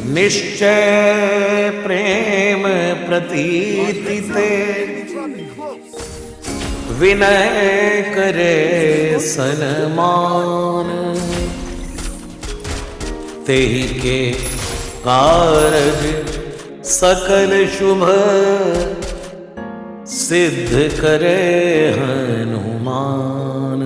निश्चय प्रेम प्रतीति ते, विनय करे सन्मान। तेहि के कारज सकल शुभ, सिद्ध करे हनुमान।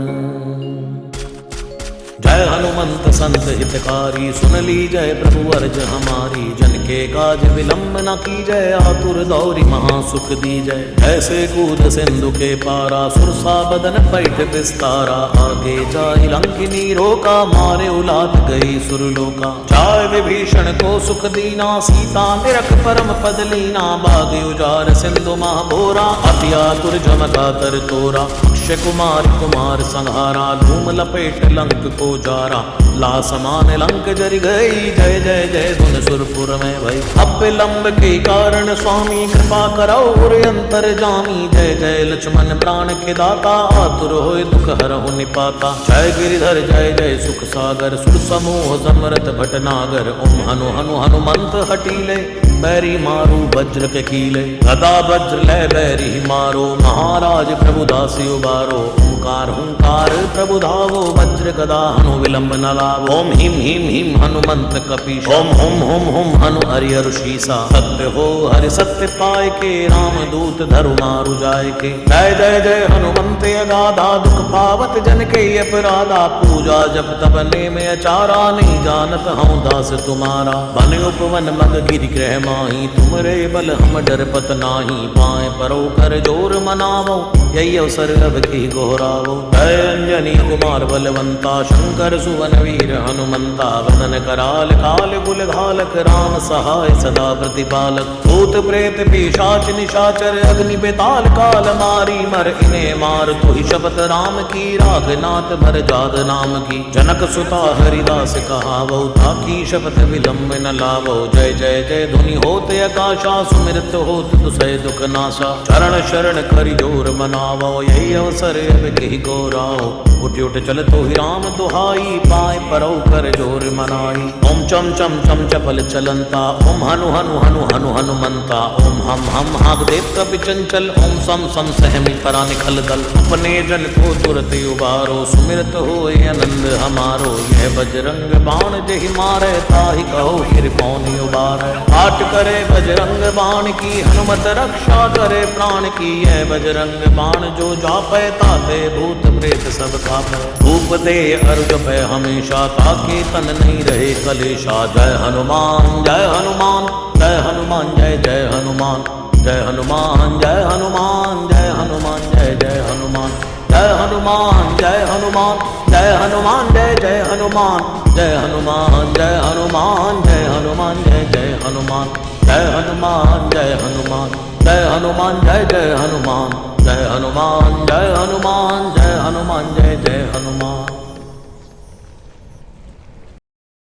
जय हनुमंत संत हितकारी, सुन ली जय प्रभु अर्ज हमारी। जन के काज विलंब न की जय, आतुर दौरी महासुख दी जय। ऐसे कूद सिंधु के पारा, सुरसा बदन पैठ विस्तारा। आगे जाय लंकिनी रोका, मारे उलाद गई सुरलोका। जाय विभीषण को सुख दीना, सीता निरख परम पद लीना। बाग उजार सिंधु महाभोरा, अति आतुर जमका तर तोरा। अक्षय कुमार कुमार संहारा, धूम लपेट लंक को जारा। ला समान लंक जरि गई, जय जय जय धुन सुरपुर में भई। अब विलंब के कारण स्वामी, कृपा करौ और अंतर जामी। जय जय लक्ष्मण प्राण के दाता, आतुर होय दुख हरहु निपाता। जय गिरिधर जय जय सुख सागर, सुर समूह समरथ भटनागर। ओम हनु हनु हनुमंत हटीले, बैरी मारू वज्र के कीले। गदा वज्र लय बैरी मारो, महाराज प्रभु दासी उबारो। ओंकार हुंकार प्रभु धावो, वज्र गदा हनु विलंब न लावो। ओम हिम हिम हिम हनुमंत कपीसा, ओम हुम हुम हुम हनु हरिहर शीसा। सत्य हो हरि सत्य पाय के, राम दूत धरु मारु जाय के। जय जय जय हनुमंत अगाधा, दुख पावत जन के अपराधा। पूजा जप तप नेम अचारा, नहीं जानत हूँ दास तुम्हारा। वन उपवन मग गिरि ग्रह माही, तुमरे बल हम डरपत नाही। पाए परो कर जोर मनावो, यही अवसर अब की गोहरावो। जय अंजनी कुमार बलवंता, शंकर सुवन वीर हनुमंता। वदन कराल काल कुल घालक, राम सहाय सदा प्रतिपालक। भूत प्रेत पिशाच निशाचर, अग्नि बेताल काल मारी। मर इन्हें मार तू ही शपथ राम की, राघनाथ भर जाद नाम की। जनक सुता हरिदास कहावो, ताकी शपथ विलंब न लावो। जय जय जय धुनि होते आकाशा, सुमिरत होत दुसै दुख नाशा। चरण शरण करि जोर मनावो, यही अवसर अब कही गोराओ। उठ उठ चल तो ही राम दुहाई, पाए परौ कर जोर मनाई। ओम चम चम चम चपल चलंता, ओम हनु हनु हनु हनु हनुमंता। ओम हम हाग देव कपि चंचल, ओम सम सम सहमि परा निखल दल। अपने जन को तुरत उबारो, सुमिरत होए आनंद हमारो। यह बजरंग बाण जहि मारे, ताहि कहो फिर कौन उबारे। पाठ करे बजरंग बाण की, हनुमत रक्षा करे प्राण की। यह बजरंग बाण जो जापै, ताते भूत प्रेत सब कापै। धूप दे अर्घ पै हमेशा, ताके तन नहीं रहे कलेशा। जय हनुमान जय हनुमान, जय हनुमान जय जय हनुमान। जय हनुमान जय हनुमान, जय हनुमान जय जय हनुमान। जय हनुमान जय हनुमान, जय हनुमान जय जय हनुमान। जय हनुमान जय हनुमान, जय हनुमान जय जय हनुमान। जय हनुमान जय हनुमान, जय हनुमान जय जय हनुमान। जय हनुमान जय हनुमान, जय हनुमान जय जय हनुमान।